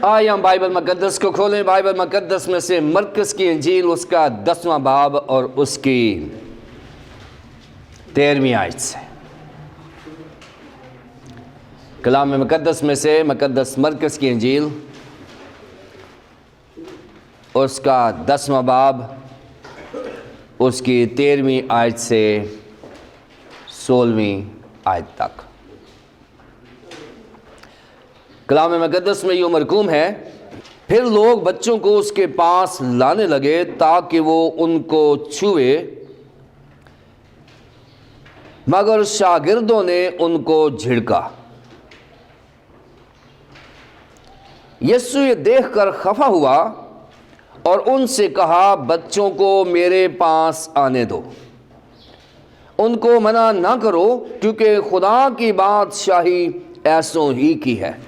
आइए हम बाइबल मुकद्दस को खोलें। बाइबल मुकद्दस में से मरकस की इंजील उसका 10वां बाब और उसकी 13वीं आयत से। कलाम मुकद्दस में से मुकद्दस मरकस की इंजील उसका 10वां बाब उसकी 13वीं आयत से 16वीं आयत तक। कलाम मुकद्दस में यूं मरकूम है, फिर लोग बच्चों को उसके पास लाने लगे ताकि वो उनको छुए, मगर शागिर्दों ने उनको झिड़का। यीशु ये देखकर खफा हुआ और उनसे कहा, बच्चों को मेरे पास आने दो, उनको मना ना करो, क्योंकि खुदा की बादशाही ऐसों ही की है।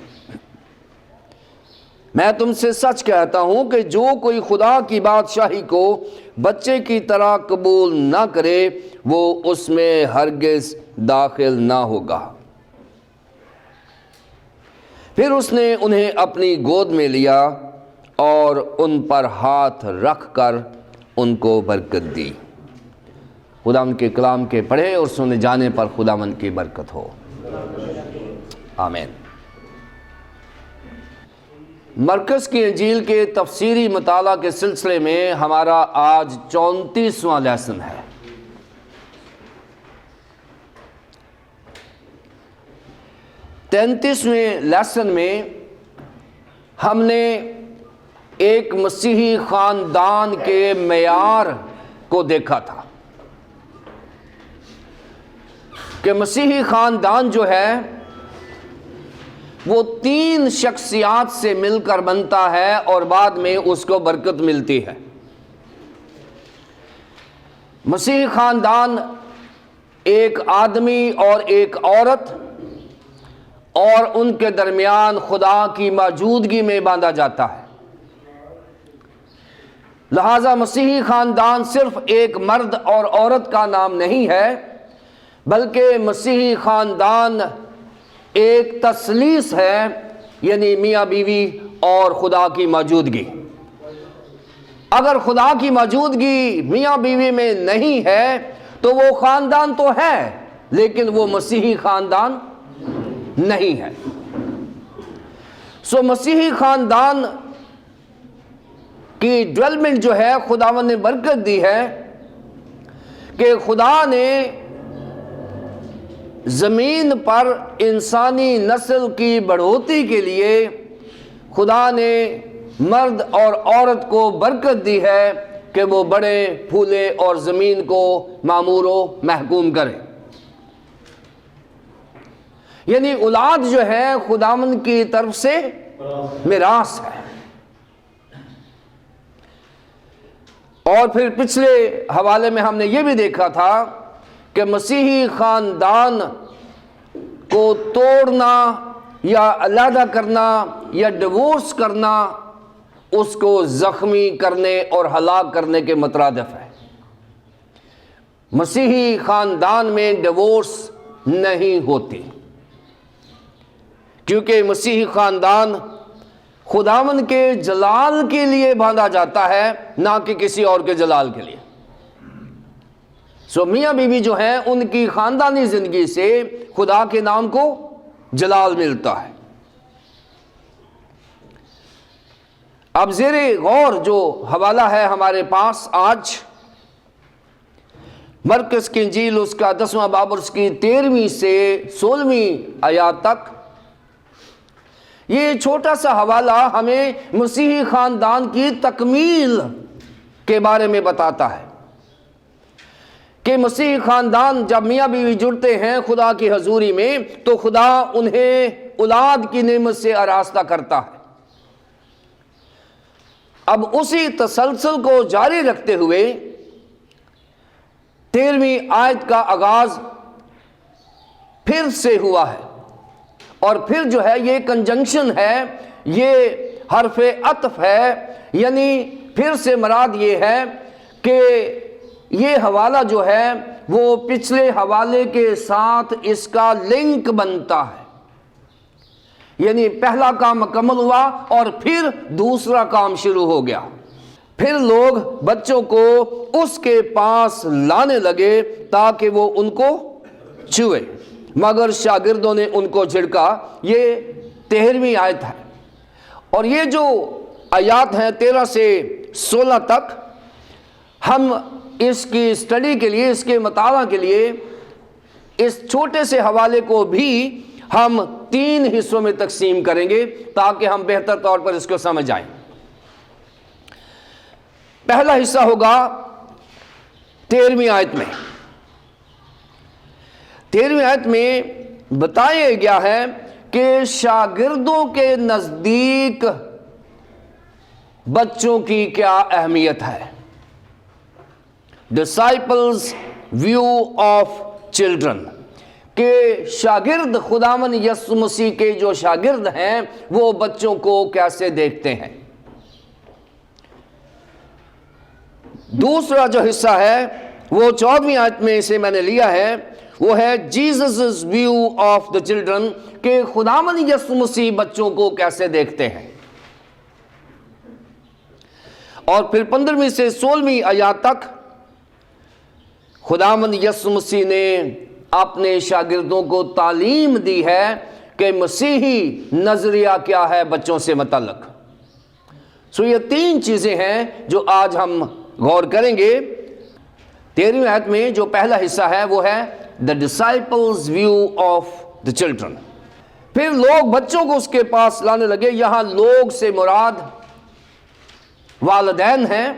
मैं तुमसे सच कहता हूं कि जो कोई खुदा की बादशाही को बच्चे की तरह कबूल ना करे, वो उसमें हरगिज दाखिल ना होगा। फिर उसने उन्हें अपनी गोद में लिया और उन पर हाथ रख कर उनको बरकत दी। खुदावन के कलाम के पढ़े और सुने जाने पर खुदावन की बरकत हो, आमीन। मरकस की इंजील के तफसीरी मताला के सिलसिले में हमारा आज 34वां लेसन है। तैंतीसवें लेसन में हमने एक मसीही खानदान के मेयार को देखा था कि मसीही खानदान जो है वो 3 शख्सियात से मिलकर बनता है और बाद में उसको बरकत मिलती है। मसीही खानदान एक आदमी और एक औरत और उनके दरमियान खुदा की मौजूदगी में बांधा जाता है। लिहाजा मसीही खानदान सिर्फ एक मर्द और औरत का नाम नहीं है, बल्कि मसीही खानदान एक तसलीस है, यानी मियाँ बीवी और खुदा की मौजूदगी। अगर खुदा की मौजूदगी मियाँ बीवी में नहीं है तो वो खानदान तो है, लेकिन वो मसीही खानदान नहीं है। सो मसीही खानदान की डेवलपमेंट जो है खुदावन ने बरकत दी है कि खुदा ने ज़मीन पर इंसानी नस्ल की बढ़ोतरी के लिए खुदा ने मर्द और औरत को बरकत दी है कि वो बड़े फूले और ज़मीन को मामूर व महकूम करें। यानी औलाद जो है खुदावंद की तरफ से मिरास है। और फिर पिछले हवाले में हमने ये भी देखा था कि मसीही खानदान को तोड़ना या अलहदा करना या डिवोर्स करना उसको जख्मी करने और हलाक करने के मुतरादिफ है। मसीही खानदान में डिवोर्स नहीं होती, क्योंकि मसीही खानदान खुदावन के जलाल के लिए बांधा जाता है, ना कि किसी और के जलाल के लिए। सो मियाँ बीवी जो है उनकी खानदानी जिंदगी से खुदा के नाम को जलाल मिलता है। अब ज़ेरे गौर जो हवाला है हमारे पास आज, मरकस की इंजील उसका 10वां बाब उसकी 13वीं से 16वीं आयत तक। ये छोटा सा हवाला हमें मसीही खानदान की तकमील के बारे में बताता है कि मसीही खानदान जब मियाँ बीवी जुड़ते हैं खुदा की हजूरी में, तो खुदा उन्हें औलाद की नेमत से आरास्ता करता है। अब उसी तसलसल को जारी रखते हुए 13वीं आयत का आगाज फिर से हुआ है। और फिर जो है ये कंजंक्शन है, ये हरफे अतफ है, यानी फिर से मराद ये है कि ये हवाला जो है वो पिछले हवाले के साथ इसका लिंक बनता है। यानी पहला काम मुकम्मल हुआ और फिर दूसरा काम शुरू हो गया। फिर लोग बच्चों को उसके पास लाने लगे ताकि वो उनको छुए, मगर शागिर्दों ने उनको झिड़का। ये 13वीं आयत है और ये जो आयत हैं 13 से 16 तक, हम इसकी स्टडी के लिए, इसके मुताला के लिए इस छोटे से हवाले को भी हम 3 हिस्सों में तकसीम करेंगे ताकि हम बेहतर तौर पर इसको समझ आए। पहला हिस्सा होगा 13वीं आयत में। 13वीं आयत में बताया गया है कि शागिर्दों के नजदीक बच्चों की क्या अहमियत है। डिसाइपल्स व्यू ऑफ चिल्ड्रन, के शागिर्द खुदावन यसु मसीह के जो शागिर्द हैं वो बच्चों को कैसे देखते हैं। दूसरा जो हिस्सा है वो 14वीं आयत में से मैंने लिया है, वो है Jesus view of the children, के खुदावन यसु मसीह बच्चों को कैसे देखते हैं। और फिर 15वीं से 16वीं आयत तक खुदावन यसु मसीह ने अपने शागिर्दों को तालीम दी है कि मसीही नजरिया क्या है बच्चों से मुतल्लक। सो ये 3 चीजें हैं जो आज हम गौर करेंगे। 13वीं आयत में जो पहला हिस्सा है वो है the disciples view of the children. फिर लोग बच्चों को उसके पास लाने लगे। यहां लोग से मुराद वालिदैन हैं।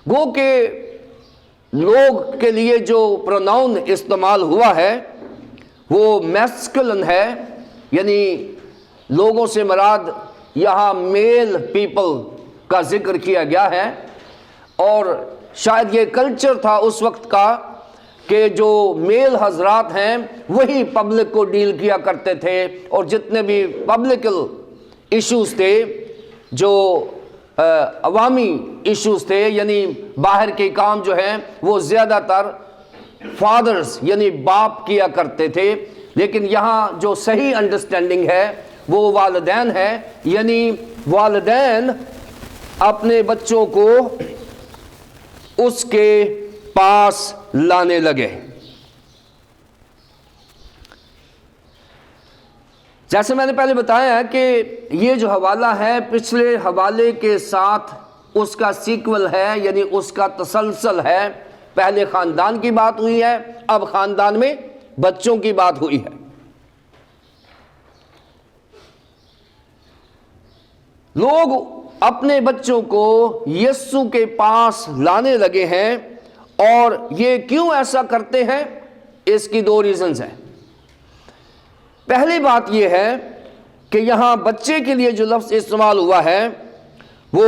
गो के लोग के लिए जो प्रोनाउन इस्तेमाल हुआ है वो मैस्कुलिन है, यानी लोगों से मुराद यहाँ मेल पीपल का जिक्र किया गया है। और शायद ये कल्चर था उस वक्त का कि जो मेल हजरात हैं वही पब्लिक को डील किया करते थे और जितने भी पब्लिकल इश्यूज थे, जो अवामी इश्यूज थे, यानी बाहर के काम जो हैं वो ज़्यादातर फादर्स यानी बाप किया करते थे। लेकिन यहाँ जो सही अंडरस्टैंडिंग है वो वालिदैन है, यानी वालिदैन अपने बच्चों को उसके पास लाने लगे। जैसे मैंने पहले बताया है कि ये जो हवाला है पिछले हवाले के साथ उसका सीक्वल है, यानी उसका तसलसल है। पहले खानदान की बात हुई है, अब खानदान में बच्चों की बात हुई है। लोग अपने बच्चों को यीशु के पास लाने लगे हैं, और ये क्यों ऐसा करते हैं, इसकी 2 रीजंस हैं। पहली बात यह है कि यहां बच्चे के लिए जो लफ्ज इस्तेमाल हुआ है वो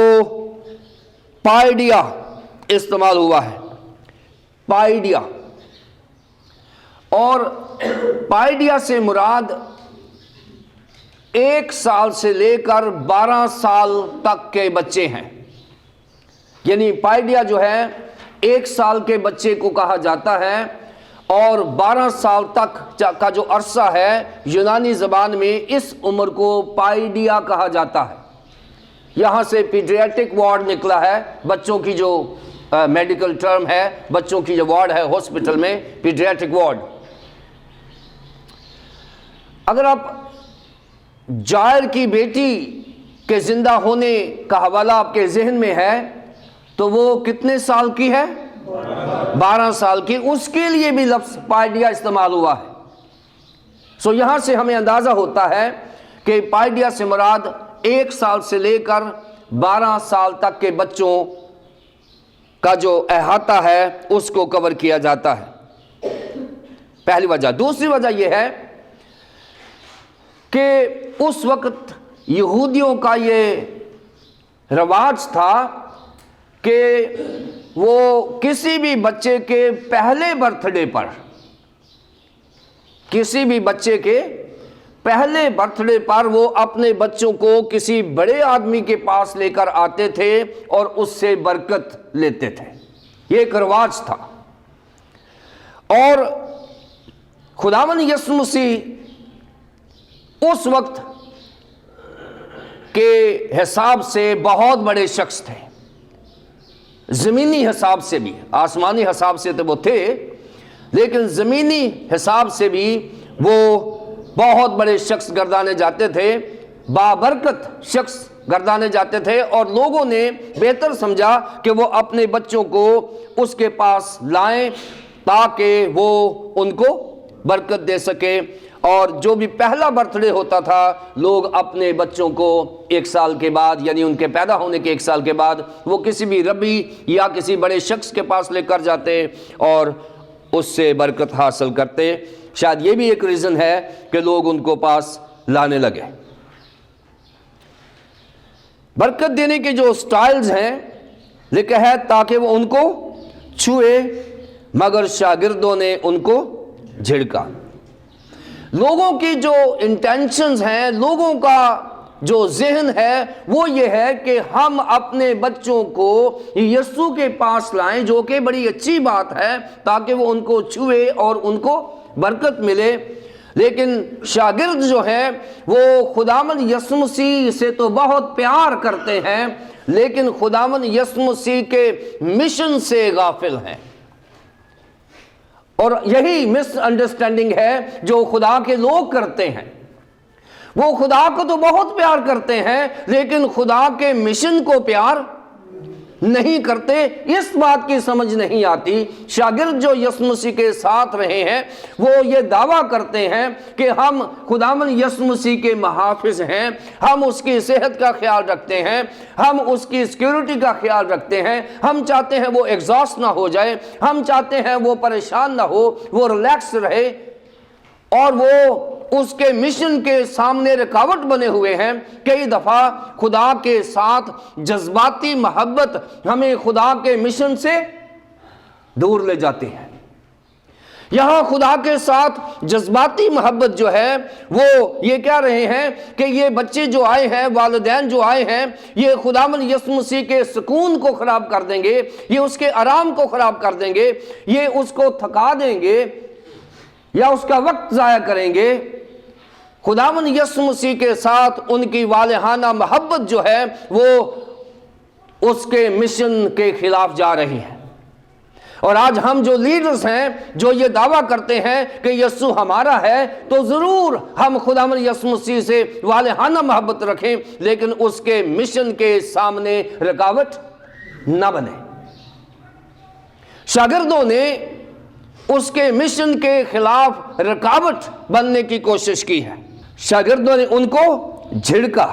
पाइडिया इस्तेमाल हुआ है, पाइडिया। और पाइडिया से मुराद 1 साल से लेकर 12 साल तक के बच्चे हैं। यानी पाइडिया जो है 1 साल के बच्चे को कहा जाता है, और 12 साल तक का जो अरसा है यूनानी ज़बान में इस उम्र को पाइडिया कहा जाता है। यहाँ से पीडियाट्रिक वार्ड निकला है, बच्चों की जो मेडिकल टर्म है, बच्चों की जो वार्ड है हॉस्पिटल में, पीडियाट्रिक वार्ड। अगर आप जायर की बेटी के जिंदा होने का हवाला आपके जहन में है तो वो कितने साल की है, 12 साल की। उसके लिए भी लफ्ज पाइडिया इस्तेमाल हुआ है। सो यहां से हमें अंदाजा होता है कि पाइडिया से मुराद 1 साल से लेकर 12 साल तक के बच्चों का जो अहाता है उसको कवर किया जाता है। पहली वजह। दूसरी वजह यह है कि उस वक्त यहूदियों का ये रवाज था कि वो किसी भी बच्चे के पहले बर्थडे पर, किसी भी बच्चे के पहले बर्थडे पर वो अपने बच्चों को किसी बड़े आदमी के पास लेकर आते थे और उससे बरकत लेते थे। ये एक रिवाज था। और खुदावन यसु मसीह उस वक्त के हिसाब से बहुत बड़े शख्स थे, ज़मीनी हिसाब से भी, आसमानी हिसाब से तो वो थे, लेकिन ज़मीनी हिसाब से भी वो बहुत बड़े शख्स गर्दाने जाते थे, बाबरकत शख्स गर्दाने जाते थे। और लोगों ने बेहतर समझा कि वो अपने बच्चों को उसके पास लाएं ताकि वो उनको बरकत दे सके। और जो भी पहला बर्थडे होता था, लोग अपने बच्चों को 1 साल के बाद, यानी उनके पैदा होने के 1 साल के बाद, वो किसी भी रबी या किसी बड़े शख्स के पास लेकर जाते और उससे बरकत हासिल करते। शायद ये भी एक रीज़न है कि लोग उनको पास लाने लगे। बरकत देने के जो स्टाइल्स हैं लिखा है ताकि वो उनको छुए, मगर शागिर्दों ने उनको झिड़का। लोगों की जो इंटेंशंस हैं, लोगों का जो जहन है वो ये है कि हम अपने बच्चों को यीशु के पास लाएं, जो कि बड़ी अच्छी बात है, ताकि वो उनको छुए और उनको बरकत मिले। लेकिन शागिर्द जो हैं वो खुदावंद यीशु मसीह से तो बहुत प्यार करते हैं, लेकिन खुदावंद यीशु मसीह के मिशन से गाफिल हैं। और यही मिसअंडरस्टैंडिंग है जो खुदा के लोग करते हैं। वो खुदा को तो बहुत प्यार करते हैं, लेकिन खुदा के मिशन को प्यार नहीं करते। इस बात की समझ नहीं आती। शागिर्द जो यीशु मसीह के साथ रहे हैं वो ये दावा करते हैं कि हम खुदावंद यीशु मसीह के मुहाफिज हैं, हम उसकी सेहत का ख्याल रखते हैं, हम उसकी सिक्योरिटी का ख्याल रखते हैं, हम चाहते हैं वो एग्जॉस्ट ना हो जाए, हम चाहते हैं वो परेशान ना हो, वो रिलैक्स रहे। और वो उसके मिशन के सामने रुकावट बने हुए हैं। कई दफ़ा खुदा के साथ जज्बाती मोहब्बत हमें खुदा के मिशन से दूर ले जाती है। यहाँ खुदा के साथ जज्बाती मोहब्बत जो है वो ये कह रहे हैं कि ये बच्चे जो आए हैं, वालिदैन जो आए हैं, ये खुदावंद यीशु मसीह के सुकून को ख़राब कर देंगे, ये उसके आराम को ख़राब कर देंगे, ये उसको थका देंगे या उसका वक्त ज़ाया करेंगे। खुदावंद यीशु मसीह के साथ उनकी वालिहाना मोहब्बत जो है वो उसके मिशन के खिलाफ जा रही है। और आज हम जो लीडर्स हैं जो ये दावा करते हैं कि यीशु हमारा है, तो ज़रूर हम खुदावंद यीशु मसीह से वालिहाना मोहब्बत रखें, लेकिन उसके मिशन के सामने रुकावट न बने। शागिर्दों ने उसके मिशन के खिलाफ रुकावट बनने की कोशिश की है। शागिर्दों ने उनको झिड़का।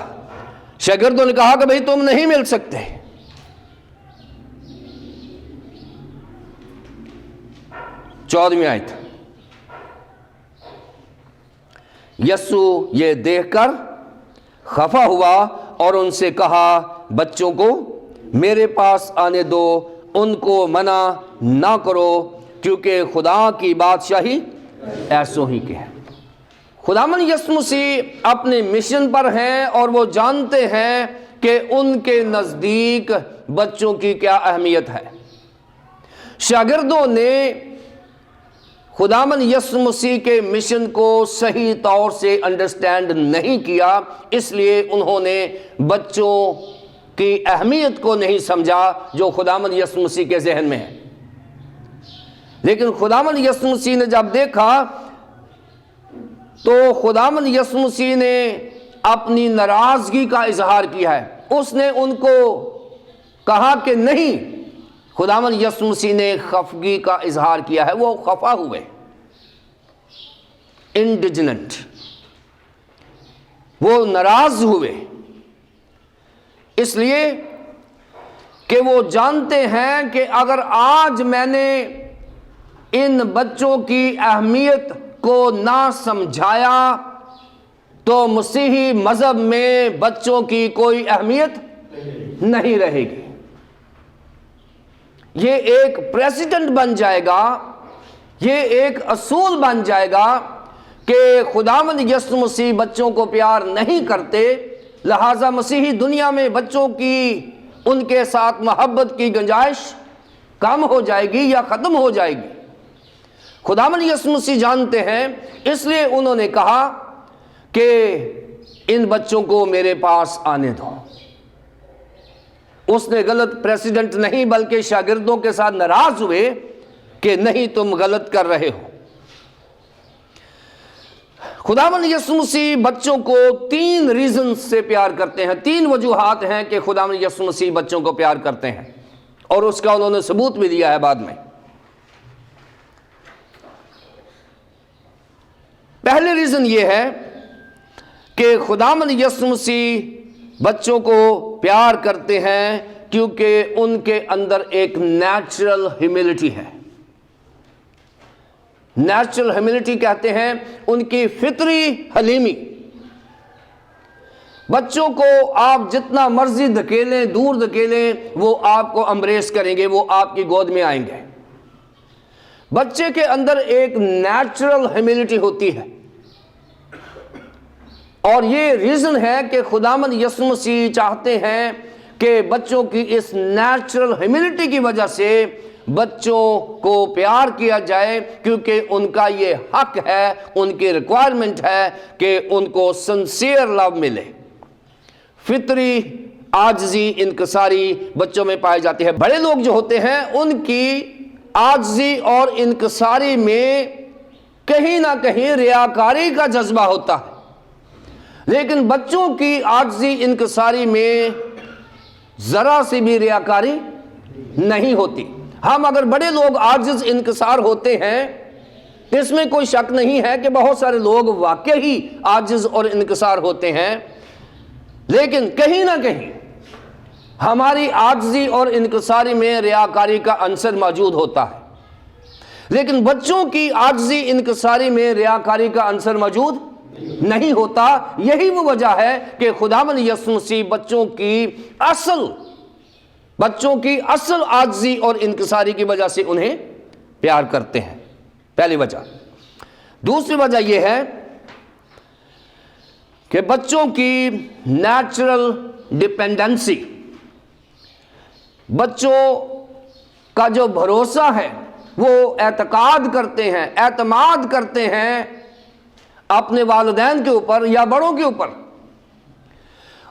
शागिर्दों ने कहा कि भाई तुम नहीं मिल सकते। चौदहवीं आयत, यीशु ये देखकर खफा हुआ और उनसे कहा, बच्चों को मेरे पास आने दो, उनको मना ना करो, क्योंकि खुदा की बादशाही ऐसो ही के है। खुदावंद यीशु मसीह अपने मिशन पर हैं और वो जानते हैं कि उनके नज़दीक बच्चों की क्या अहमियत है। शागिर्दों ने खुदावंद यीशु मसीह के मिशन को सही तौर से अंडरस्टैंड नहीं किया, इसलिए उन्होंने बच्चों की अहमियत को नहीं समझा जो खुदावंद यीशु मसीह के जहन में है। लेकिन खुदावंद यीशु मसीह ने जब देखा तो खुदावंद यीशु मसीह ने अपनी नाराज़गी का इजहार किया है। उसने उनको कहा कि नहीं, खुदावंद यीशु मसीह ने खफगी का इजहार किया है, वो खफा हुए, इंडिजनेंट, वो नाराज हुए, इसलिए कि वो जानते हैं कि अगर आज मैंने इन बच्चों की अहमियत को ना समझाया तो मसीही मजहब में बच्चों की कोई अहमियत नहीं रहेगी। ये एक प्रेसिडेंट बन जाएगा, ये एक असूल बन जाएगा कि खुदावंद यीशु मसीह बच्चों को प्यार नहीं करते, लिहाजा मसीही दुनिया में बच्चों की उनके साथ मोहब्बत की गुंजाइश कम हो जाएगी या ख़त्म हो जाएगी। खुदावंद यीशु मसीह जानते हैं, इसलिए उन्होंने कहा कि इन बच्चों को मेरे पास आने दो। उसने गलत प्रेसिडेंट नहीं बल्कि शागिर्दों के साथ नाराज हुए कि नहीं, तुम गलत कर रहे हो। खुदावंद यीशु मसीह बच्चों को 3 रीजन से प्यार करते हैं। 3 वजूहात हैं कि खुदावंद यीशु मसीह बच्चों को प्यार करते हैं, और उसका उन्होंने सबूत भी दिया है बाद में। पहले रीजन यह है कि खुदावंद यीशु मसीह बच्चों को प्यार करते हैं क्योंकि उनके अंदर एक नेचुरल ह्यूमिलिटी है। नेचुरल ह्यूमिलिटी कहते हैं उनकी फितरी हलीमी। बच्चों को आप जितना मर्जी धकेलें, दूर धकेलें, वो आपको एम्ब्रेस करेंगे, वो आपकी गोद में आएंगे। बच्चे के अंदर एक नेचुरल ह्यूमिलिटी होती है, और ये रीजन है कि खुदावंद यीशु मसीह चाहते हैं कि बच्चों की इस नेचुरल ह्यूमिलिटी की वजह से बच्चों को प्यार किया जाए, क्योंकि उनका ये हक है, उनकी रिक्वायरमेंट है कि उनको सिंसियर लव मिले। फितरी आजिज़ी इनकसारी बच्चों में पाई जाती है। बड़े लोग जो होते हैं उनकी आजिज़ी और इनकसारी में कहीं ना कहीं रियाकारी का जज्बा होता है, लेकिन बच्चों की आजिज़ी इनकसारी में जरा सी भी रियाकारी नहीं होती। हम अगर बड़े लोग आजिज़ इनकसार होते हैं, इसमें कोई शक नहीं है कि बहुत सारे लोग वाकई ही आजिज़ और इनकसार होते हैं, लेकिन कहीं ना कहीं हमारी आजिज़ी और इनकसारी में रियाकारी का अंसर मौजूद होता है। लेकिन बच्चों की आजिज़ी इनकसारी में रियाकारी का अंसर मौजूद नहीं होता। यही वो वजह है कि खुदावंद यीशु मसीह बच्चों की असल आजिज़ी और इनकसारी की वजह से उन्हें प्यार करते हैं। पहली वजह। दूसरी वजह यह है कि बच्चों की नेचुरल डिपेंडेंसी, बच्चों का जो भरोसा है वो एतकाद करते हैं, एतमाद करते हैं अपने वालिदैन के ऊपर या बड़ों के ऊपर।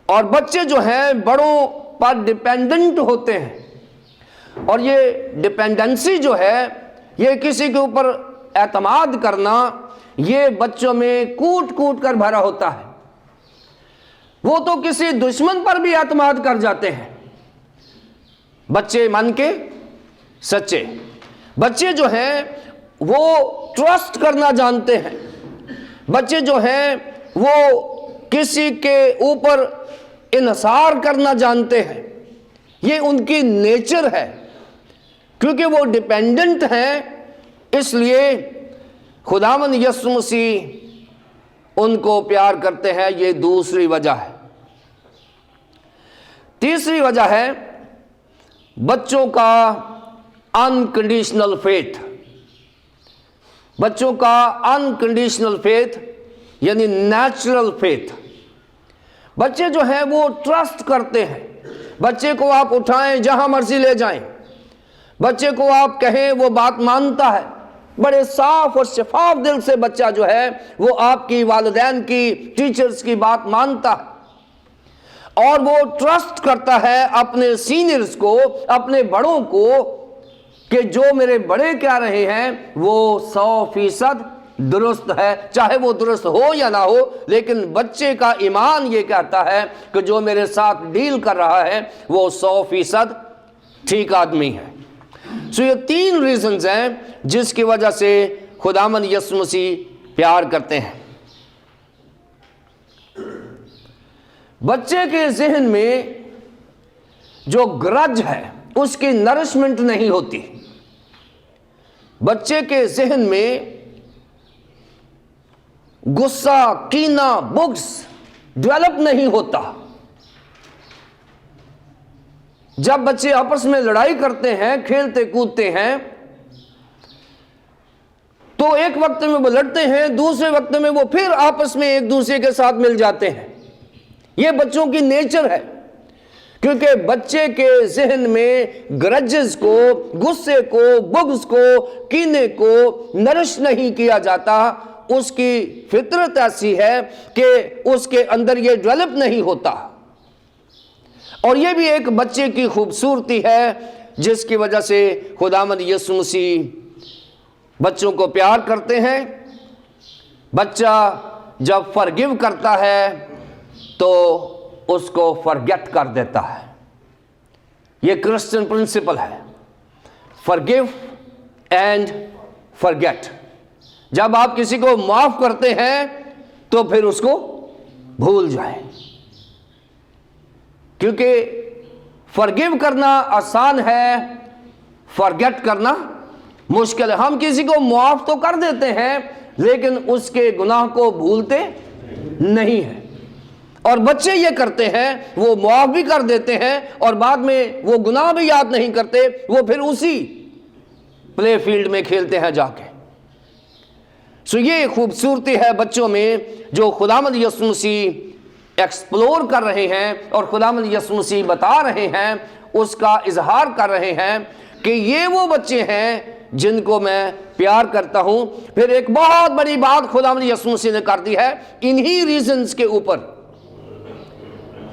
और बच्चे जो हैं बड़ों पर डिपेंडेंट होते हैं, और ये डिपेंडेंसी जो है, ये किसी के ऊपर एतमाद करना, ये बच्चों में कूट कूट कर भरा होता है। वो तो किसी दुश्मन पर भी एतमाद कर जाते हैं। बच्चे मन के सच्चे बच्चे जो हैं वो ट्रस्ट करना जानते हैं। बच्चे जो हैं वो किसी के ऊपर इन्हिसार करना जानते हैं। ये उनकी नेचर है, क्योंकि वो डिपेंडेंट हैं। इसलिए खुदावंद यीशु मसीह उनको प्यार करते हैं। ये दूसरी वजह है। तीसरी वजह है बच्चों का अनकंडीशनल फेथ। बच्चों का अनकंडीशनल फेथ यानी नेचुरल फेथ। बच्चे जो हैं वो ट्रस्ट करते हैं। बच्चे को आप उठाएं, जहां मर्जी ले जाएं, बच्चे को आप कहें, वो बात मानता है। बड़े साफ और शफाफ दिल से बच्चा जो है वो आपकी वालिदैन की, टीचर्स की बात मानता है, और वो ट्रस्ट करता है अपने सीनियर्स को, अपने बड़ों को, कि जो मेरे बड़े कह रहे हैं वो 100% दुरुस्त है, चाहे वो दुरुस्त हो या ना हो। लेकिन बच्चे का ईमान ये कहता है कि जो मेरे साथ डील कर रहा है वो 100% ठीक आदमी है। सो ये 3 रीजंस हैं जिसकी वजह से खुदावंद यीशु मसीह प्यार करते हैं। बच्चे के जहन में जो ग्रज है उसकी नरिशमेंट नहीं होती। बच्चे के जहन में गुस्सा, कीना, बुग्स डेवलप नहीं होता। जब बच्चे आपस में लड़ाई करते हैं, खेलते कूदते हैं, तो एक वक्त में वो लड़ते हैं, दूसरे वक्त में वो फिर आपस में एक दूसरे के साथ मिल जाते हैं। ये बच्चों की नेचर है, क्योंकि बच्चे के जहन में ग्रजेस को, गुस्से को, बुग्स को, कीने को नरिश नहीं किया जाता। उसकी फितरत ऐसी है कि उसके अंदर ये डेवलप नहीं होता। और ये भी एक बच्चे की खूबसूरती है जिसकी वजह से खुदावंद यीशु मसीह बच्चों को प्यार करते हैं। बच्चा जब फॉरगिव करता है तो उसको फॉरगेट कर देता है। ये क्रिश्चियन प्रिंसिपल है, फॉरगिव एंड फॉरगेट। जब आप किसी को माफ करते हैं तो फिर उसको भूल जाएं, क्योंकि फॉरगिव करना आसान है, फॉरगेट करना मुश्किल है। हम किसी को माफ तो कर देते हैं लेकिन उसके गुनाह को भूलते नहीं हैं। और बच्चे ये करते हैं, वो माफ भी कर देते हैं और बाद में वो गुनाह भी याद नहीं करते, वो फिर उसी प्ले फील्ड में खेलते हैं जाके। सो ये खूबसूरती है बच्चों में जो खुदावंद यीशु मसीह एक्सप्लोर कर रहे हैं और खुदावंद यीशु मसीह बता रहे हैं, उसका इजहार कर रहे हैं कि ये वो बच्चे हैं जिनको मैं प्यार करता हूं। फिर एक बहुत बड़ी बात खुदावंद यीशु मसीह ने कर दी है इन्हीं रीजंस के ऊपर।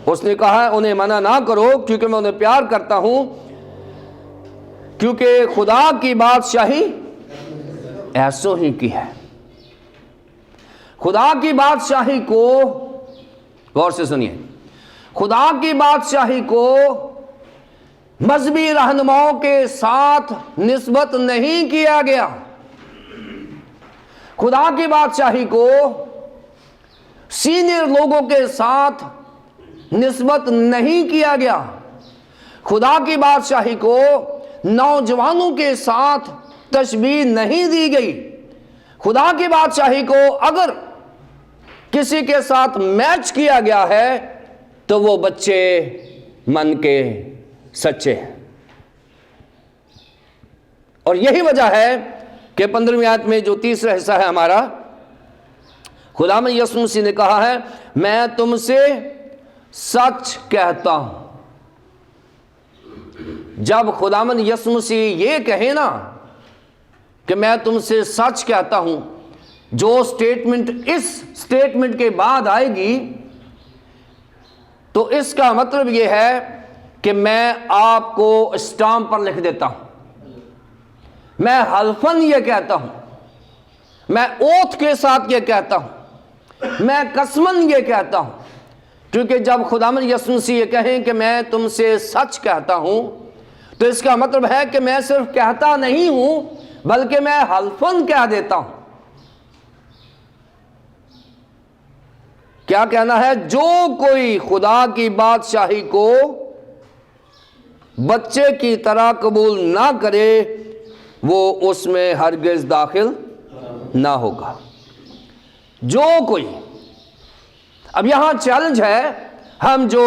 उसने कहा उन्हें मना ना करो क्योंकि मैं उन्हें प्यार करता हूं, क्योंकि खुदा की बादशाही ऐसो ही की है। खुदा की बादशाही को, गौर से सुनिए, खुदा की बादशाही को मजहबी रहनुमाओं के साथ निस्बत नहीं किया गया। खुदा की बादशाही को सीनियर लोगों के साथ निस्बत नहीं किया गया। खुदा की बादशाही को नौजवानों के साथ तशबीह नहीं दी गई। खुदा की बादशाही को अगर किसी के साथ मैच किया गया है तो वो बच्चे मन के सच्चे हैं। और यही वजह है कि 15वीं आयत में जो तीसरा हिस्सा है हमारा, खुदावंद यीशु मसीह ने कहा है मैं तुमसे सच कहता हूं। जब खुदावंद यीशु मसीह ये कहे ना कि मैं तुमसे सच कहता हूं, जो स्टेटमेंट इस स्टेटमेंट के बाद आएगी तो इसका मतलब यह है कि मैं आपको स्टाम्प पर लिख देता हूं, मैं हल्फन ये कहता हूं, मैं ओथ के साथ ये कहता हूं, मैं कसमन ये कहता हूं। क्योंकि जब खुदावंद यीशु मसीह ये कहें कि मैं तुमसे सच कहता हूं तो इसका मतलब है कि मैं सिर्फ कहता नहीं हूं बल्कि मैं हल्फन कह देता हूं। क्या कहना है? जो कोई खुदा की बादशाही को बच्चे की तरह कबूल ना करे वो उसमें हरगिज दाखिल ना होगा। जो कोई, अब यहां चैलेंज है, हम जो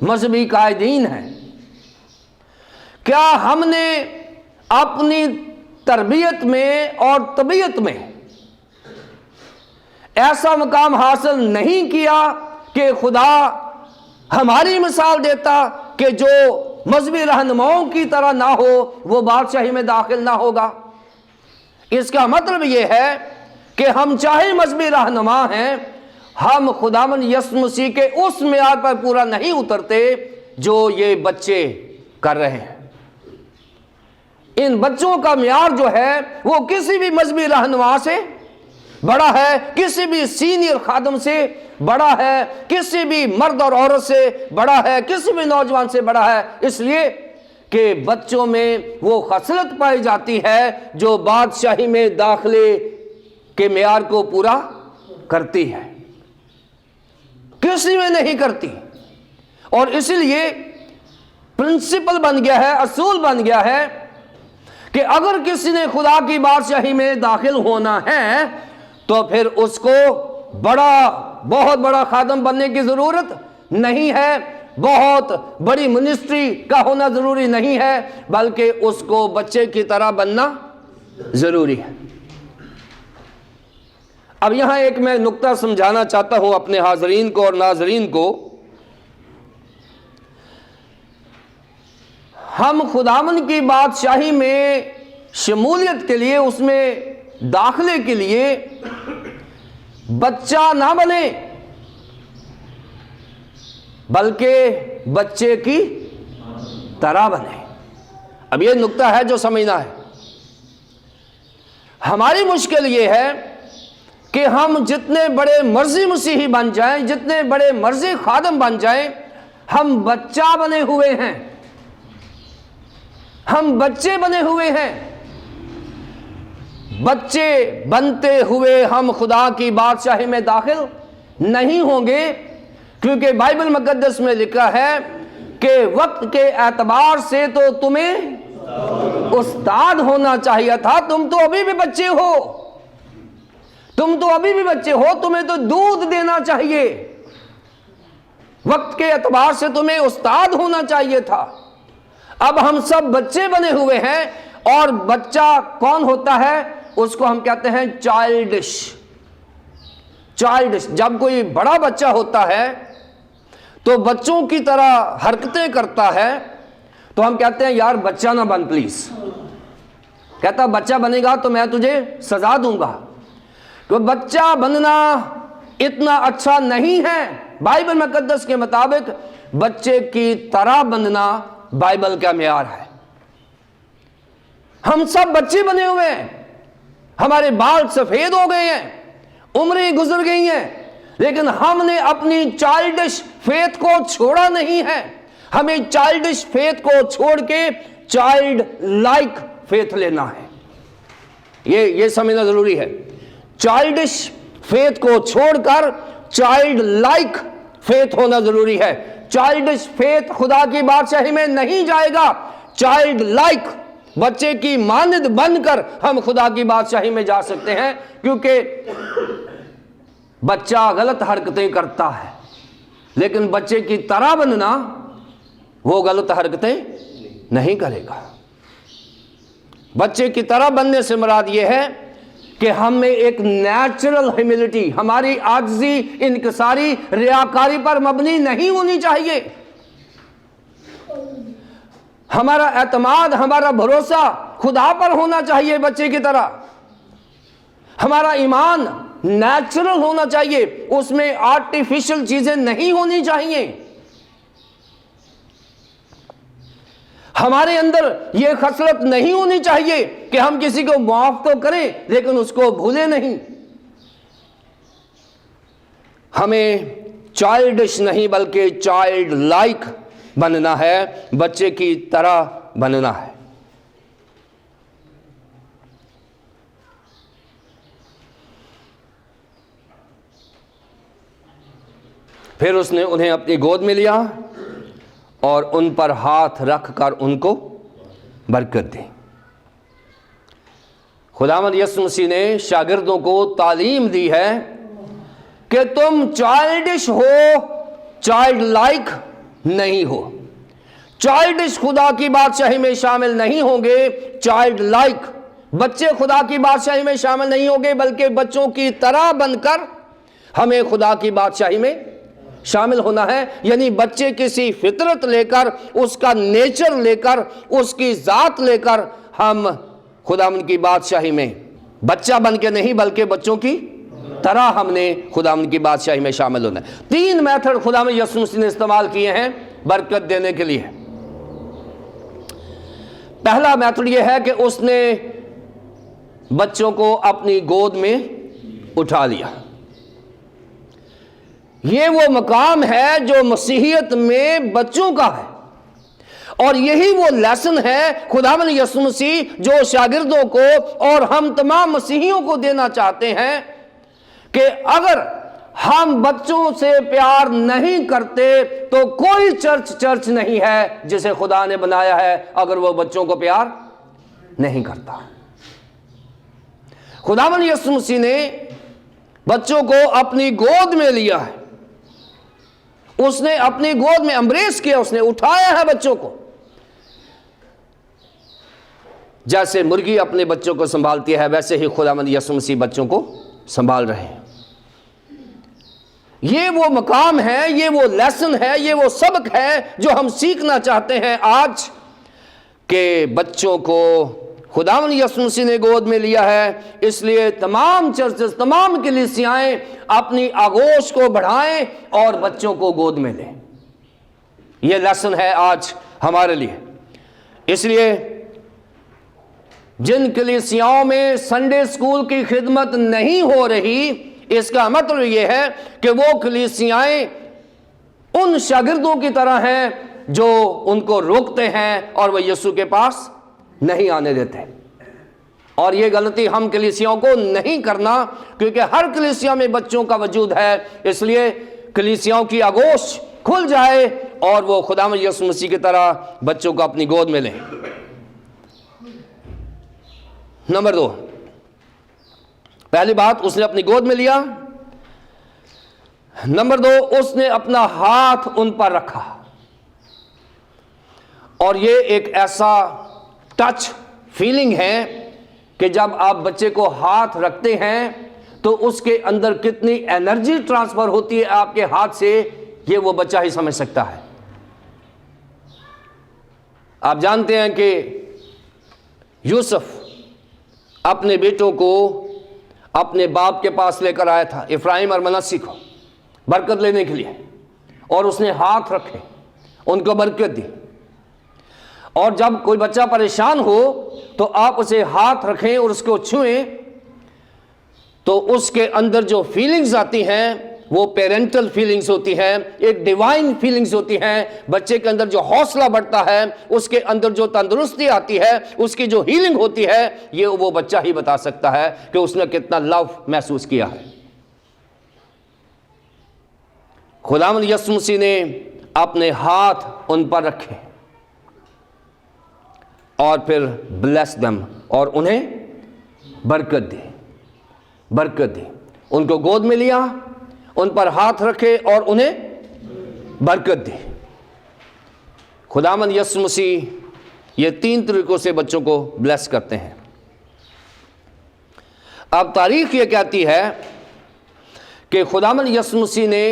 मजहबी कायदीन हैं, क्या हमने अपनी तरबियत में और तबीयत में ऐसा मुकाम हासिल नहीं किया कि खुदा हमारी मिसाल देता कि जो मजहबी रहनुमाओं की तरह ना हो वो बादशाही में दाखिल ना होगा? इसका मतलब यह है कि हम चाहे मजहबी रहनुमा हैं, हम खुदावंद यीशु मसीह के उस मियार पर पूरा नहीं उतरते जो ये बच्चे कर रहे हैं। इन बच्चों का मियार जो है वो किसी भी मजहबी रहनुमा से बड़ा है, किसी भी सीनियर खादम से बड़ा है, किसी भी मर्द और औरत से बड़ा है, किसी भी नौजवान से बड़ा है। इसलिए कि बच्चों में वो खसलत पाई जाती है जो बादशाही में दाखिले के मियार को पूरा करती है, किसी में नहीं करती। और इसलिए प्रिंसिपल बन गया है, असूल बन गया है कि अगर किसी ने खुदा की बादशाही में दाखिल होना है तो फिर उसको बहुत बड़ा खादम बनने की जरूरत नहीं है, बहुत बड़ी मिनिस्ट्री का होना जरूरी नहीं है, बल्कि उसको बच्चे की तरह बनना जरूरी है। अब यहां एक मैं नुक्ता समझाना चाहता हूं अपने हाजरीन को और नाजरीन को। हम खुदावंद की बादशाही में शमूलियत के लिए, उसमें दाखिले के लिए बच्चा ना बने बल्कि बच्चे की तरह बने। अब यह नुक्ता है जो समझना है। हमारी मुश्किल यह है कि हम जितने बड़े मर्जी मसीही बन जाएं, जितने बड़े मर्जी खादम बन जाएं, हम बच्चा बने हुए हैं, हम बच्चे बने हुए हैं। बच्चे बनते हुए हम खुदा की बादशाही में दाखिल नहीं होंगे, क्योंकि बाइबल मुकद्दस में लिखा है कि वक्त के एतबार से तो तुम्हें उस्ताद होना चाहिए था, तुम तो अभी भी बच्चे हो, तुम तो अभी भी बच्चे हो, तुम्हें तो दूध देना चाहिए। वक्त के एतबार से तुम्हें उस्ताद होना चाहिए था। अब हम सब बच्चे बने हुए हैं, और बच्चा कौन होता है? उसको हम कहते हैं चाइल्डिश। चाइल्डिश, जब कोई बड़ा बच्चा होता है तो बच्चों की तरह हरकतें करता है, तो हम कहते हैं यार बच्चा ना बन प्लीज। कहता बच्चा बनेगा तो मैं तुझे सजा दूंगा। तो बच्चा बनना इतना अच्छा नहीं है। बाइबल मुकद्दस के मुताबिक बच्चे की तरह बनना बाइबल का मेयार है। हम सब बच्चे बने हुए हैं, हमारे बाल सफेद हो गए हैं, उम्रें गुजर गई हैं, लेकिन हमने अपनी चाइल्डिश फेथ को छोड़ा नहीं है। हमें चाइल्डिश फेथ को छोड़ के चाइल्ड लाइक फेथ लेना है। ये समझना जरूरी है। चाइल्डिश फेथ को छोड़कर चाइल्ड लाइक फेथ होना जरूरी है। चाइल्डिश फेथ खुदा की बादशाही में नहीं जाएगा। चाइल्ड लाइक, बच्चे की मानद बनकर हम खुदा की बादशाही में जा सकते हैं, क्योंकि बच्चा गलत हरकतें करता है, लेकिन बच्चे की तरह बनना, वो गलत हरकतें नहीं करेगा। बच्चे की तरह बनने से मुराद यह है कि हमें एक नेचुरल ह्यूमिलिटी, हमारी आजिज़ी, इनकिसारी, रियाकारी पर मबनी नहीं होनी चाहिए। हमारा एतमाद, हमारा भरोसा खुदा पर होना चाहिए बच्चे की तरह। हमारा ईमान नेचुरल होना चाहिए, उसमें आर्टिफिशियल चीजें नहीं होनी चाहिए। हमारे अंदर यह खसलत नहीं होनी चाहिए कि हम किसी को माफ तो करें लेकिन उसको भूलें नहीं। हमें चाइल्डिश नहीं बल्कि चाइल्ड लाइक बनना है, बच्चे की तरह बनना है। फिर उसने उन्हें अपनी गोद में लिया और उन पर हाथ रखकर उनको बरकत दी। खुदावंद यीशु मसीह ने शागिर्दों को तालीम दी है कि तुम चाइल्डिश हो, चाइल्ड लाइक नहीं हो। चाइल्डिश खुदा की बादशाही में शामिल नहीं होंगे, चाइल्ड लाइक बच्चे खुदा की बादशाही में शामिल नहीं होंगे, बल्कि बच्चों की तरह बनकर हमें खुदा की बादशाही में शामिल होना है। यानी बच्चे किसी फितरत लेकर, उसका नेचर लेकर, उसकी जात लेकर हम खुदावंद की बादशाही में बच्चा बन के नहीं बल्कि बच्चों की तरह हमने खुदावंद की बादशाही में शामिल होना है। 3 मेथड खुदावंद यीशु मसीह ने इस्तेमाल किए हैं बरकत देने के लिए। पहला मेथड यह है कि उसने बच्चों को अपनी गोद में उठा लिया। ये वो मकाम है जो मसीहियत में बच्चों का है, और यही वो लेसन है खुदावंद यीशु मसीह जो शागिर्दों को और हम तमाम मसीहियों को देना चाहते हैं कि अगर हम बच्चों से प्यार नहीं करते तो कोई चर्च नहीं है जिसे खुदा ने बनाया है अगर वो बच्चों को प्यार नहीं करता। खुदावंद यीशु मसीह ने बच्चों को अपनी गोद में लिया है, उसने अपनी गोद में एम्ब्रेस किया, उसने उठाया है बच्चों को। जैसे मुर्गी अपने बच्चों को संभालती है वैसे ही खुदावंद यीशु मसीह बच्चों को संभाल रहे हैं। ये वो मकाम है, ये वो लेसन है, ये वो सबक है जो हम सीखना चाहते हैं आज के बच्चों को खुदावंद यीशु मसीह ने गोद में लिया है। इसलिए तमाम चर्चेस, तमाम कलीसियाएं अपनी आगोश को बढ़ाएं और बच्चों को गोद में लें। यह लेसन है आज हमारे लिए। इसलिए जिन कलीसियाओं में संडे स्कूल की खिदमत नहीं हो रही, इसका मतलब यह है कि वो कलीसियाएं उन शागिर्दों की तरह हैं जो उनको रोकते हैं और वह यीशु के पास नहीं आने देते। और ये गलती हम कलीसियाओं को नहीं करना, क्योंकि हर कलीसिया में बच्चों का वजूद है। इसलिए कलीसियाओं की आगोश खुल जाए और वो खुदावंद यीशु मसीह की तरह बच्चों को अपनी गोद में लें। नंबर 2, पहली बात, उसने अपनी गोद में लिया। नंबर 2, उसने अपना हाथ उन पर रखा। और ये एक ऐसा टच फीलिंग है कि जब आप बच्चे को हाथ रखते हैं तो उसके अंदर कितनी एनर्जी ट्रांसफर होती है आपके हाथ से, ये वो बच्चा ही समझ सकता है। आप जानते हैं कि यूसुफ अपने बेटों को अपने बाप के पास लेकर आया था, इफ्राइम और मनस्सी को, बरकत लेने के लिए, और उसने हाथ रखे, उनको बरकत दी। और जब कोई बच्चा परेशान हो तो आप उसे हाथ रखें और उसको छुएं, तो उसके अंदर जो फीलिंग्स आती हैं वो पेरेंटल फीलिंग्स होती हैं, एक डिवाइन फीलिंग्स होती हैं। बच्चे के अंदर जो हौसला बढ़ता है, उसके अंदर जो तंदुरुस्ती आती है, उसकी जो हीलिंग होती है, ये वो बच्चा ही बता सकता है कि उसने कितना लव महसूस किया है। खुदावंद यीशु मसीह ने अपने हाथ उन पर रखे और फिर ब्लेस देम, और उन्हें बरकत दी, बरकत दी। उनको गोद में लिया, उन पर हाथ रखे और उन्हें बरकत दी। खुदावंद यीशु मसीह ये 3 तरीकों से बच्चों को ब्लेस करते हैं। अब तारीख ये कहती है कि खुदावंद यीशु मसीह ने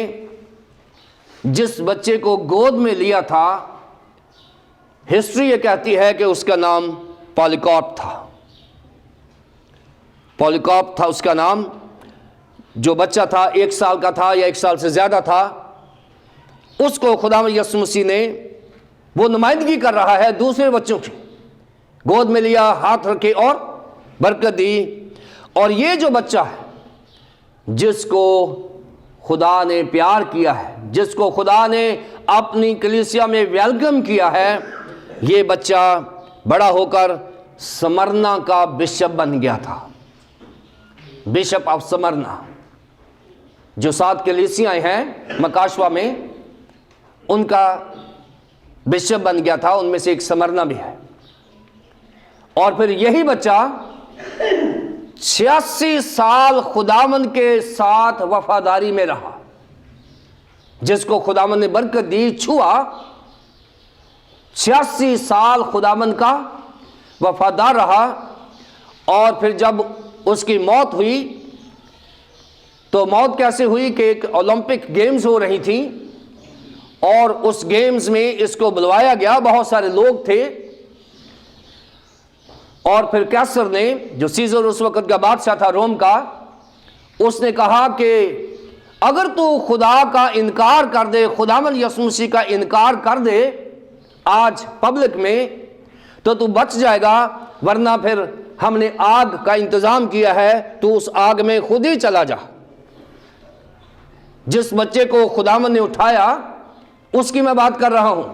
जिस बच्चे को गोद में लिया था, हिस्ट्री ये कहती है कि उसका नाम पॉलीकार्प था। पॉलीकार्प था उसका नाम। जो बच्चा था 1 साल का था या 1 साल से ज़्यादा था, उसको खुदावंद यीशु मसीह ने, वो नुमाइंदगी कर रहा है दूसरे बच्चों की, गोद में लिया, हाथ रखे और बरकत दी। और ये जो बच्चा है जिसको खुदा ने प्यार किया है, जिसको खुदा ने अपनी कलीसिया में वेलकम किया है, ये बच्चा बड़ा होकर स्मरना का बिशप बन गया था। बिशप ऑफ स्मरना, जो 7 कलीसियाएं हैं मकाशवा में, उनका बिशप बन गया था। उनमें से एक स्मरना भी है। और फिर यही बच्चा 86 साल खुदावंद के साथ वफादारी में रहा। जिसको खुदावंद ने बरकत दी, छुआ, 86 साल खुदावंद का वफादार रहा। और फिर जब उसकी मौत हुई, तो मौत कैसे हुई कि एक ओलंपिक गेम्स हो रही थी और उस गेम्स में इसको बुलवाया गया, बहुत सारे लोग थे। और फिर कैसर ने, जो सीजर उस वक्त का बादशाह था रोम का, उसने कहा कि अगर तू खुदा का इनकार कर दे, खुदावंद यीशु मसीह का इनकार कर दे आज पब्लिक में, तो तू बच जाएगा, वरना फिर हमने आग का इंतजाम किया है, तू उस आग में खुद ही चला जा। जिस बच्चे को खुदावंद ने उठाया उसकी मैं बात कर रहा हूं।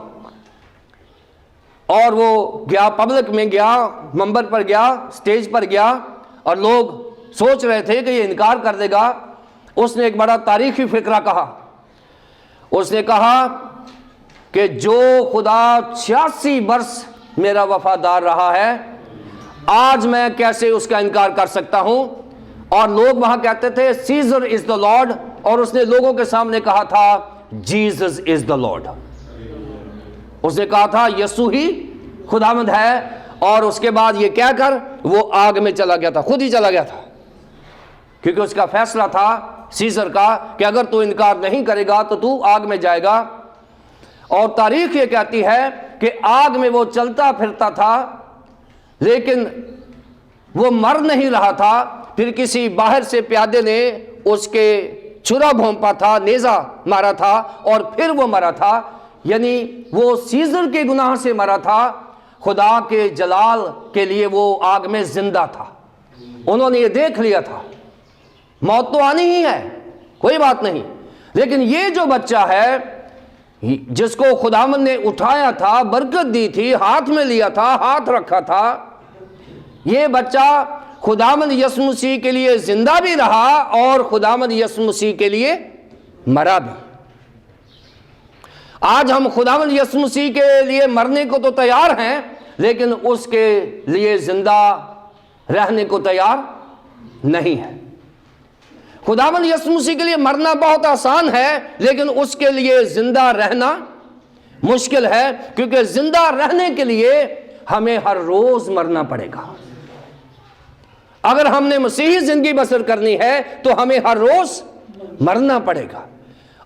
और वो गया, पब्लिक में गया, मंबर पर गया, स्टेज पर गया, और लोग सोच रहे थे कि ये इनकार कर देगा। उसने एक बड़ा तारीखी फिक्रा कहा। उसने कहा कि जो खुदा 86 वर्ष मेरा वफादार रहा है, आज मैं कैसे उसका इनकार कर सकता हूं। और लोग वहां कहते थे सीजर इज द लॉर्ड, और उसने लोगों के सामने कहा था जीसस इज द लॉर्ड। उसने कहा था यीशु ही खुदावंद है। और उसके बाद ये कहकर वो आग में चला गया था, खुद ही चला गया था, क्योंकि उसका फैसला था सीजर का कि अगर तू इनकार नहीं करेगा तो तू आग में जाएगा। और तारीख ये कहती है कि आग में वो चलता फिरता था, लेकिन वो मर नहीं रहा था, फिर किसी बाहर से प्यादे ने उसके छुरा भोंपा था, नेजा मारा था और फिर वो मरा था। यानी वो सीजर के गुनाह से मरा था, खुदा के जलाल के लिए वो आग में जिंदा था। उन्होंने ये देख लिया था मौत तो आनी ही है, कोई बात नहीं। लेकिन ये जो बच्चा है जिसको खुदावंद ने उठाया था, बरकत दी थी, हाथ में लिया था, हाथ रखा था, ये बच्चा खुदावंद यीशु मसीह के लिए जिंदा भी रहा और खुदावंद यीशु मसीह के लिए मरा भी। आज हम खुदावंद यीशु मसीह के लिए मरने को तो तैयार हैं, लेकिन उसके लिए जिंदा रहने को तैयार नहीं है। खुदावंद यीशु मसीह के लिए मरना बहुत आसान है, लेकिन उसके लिए जिंदा रहना मुश्किल है, क्योंकि जिंदा रहने के लिए हमें हर रोज मरना पड़ेगा। अगर हमने मसीही जिंदगी बसर करनी है तो हमें हर रोज मरना पड़ेगा।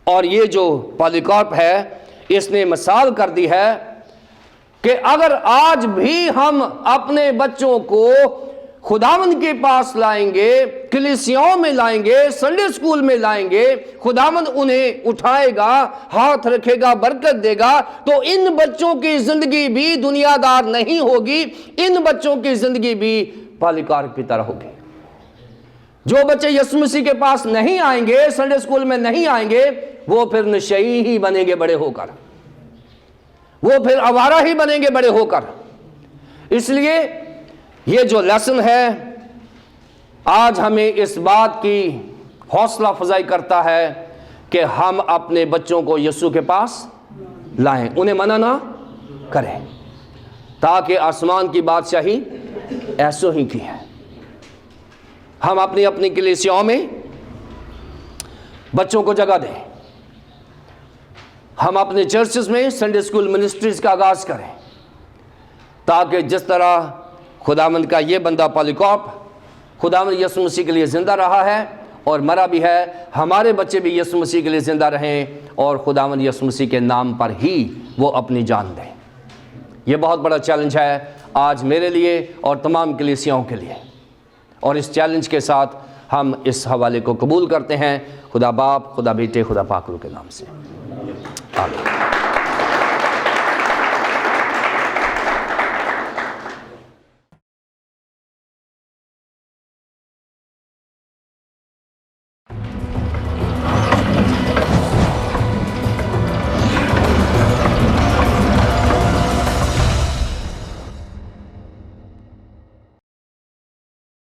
और ये जो पॉलीकार्प है, इसने मिसाल कर दी है कि अगर आज भी हम अपने बच्चों को खुदावंद के पास लाएंगे, कलीसियाओं में लाएंगे, संडे स्कूल में लाएंगे, खुदावंद उन्हें उठाएगा, हाथ रखेगा, बरकत देगा, तो इन बच्चों की जिंदगी भी दुनियादार नहीं होगी, इन बच्चों की जिंदगी भी पॉलीकार्प की तरह होगी। जो बच्चे यीशु मसीह के पास नहीं आएंगे, संडे स्कूल में नहीं आएंगे, वो फिर नशई ही बनेंगे बड़े होकर, वो फिर आवारा ही बनेंगे बड़े होकर। इसलिए ये जो लेसन है आज हमें इस बात की हौसला अफजाई करता है कि हम अपने बच्चों को यीशु के पास लाएं, उन्हें मना ना करें, ताकि आसमान की बादशाही ऐसो ही की है। हम अपनी अपनी कलीसियाओं में बच्चों को जगह दें, हम अपने चर्चेस में संडे स्कूल मिनिस्ट्रीज का आगाज करें, ताकि जिस तरह खुदावंद का ये बंदा पॉलीकार्प खुदावंद यीशु मसीह के लिए जिंदा रहा है और मरा भी है, हमारे बच्चे भी यीशु मसीह के लिए जिंदा रहें और खुदावंद यीशु मसीह के नाम पर ही वो अपनी जान दें। ये बहुत बड़ा चैलेंज है आज मेरे लिए और तमाम कलीसियाओं के लिए, और इस चैलेंज के साथ हम इस हवाले को कबूल करते हैं। खुदा बाप, खुदा बेटे, खुदा पाक रूह के नाम से आमीन।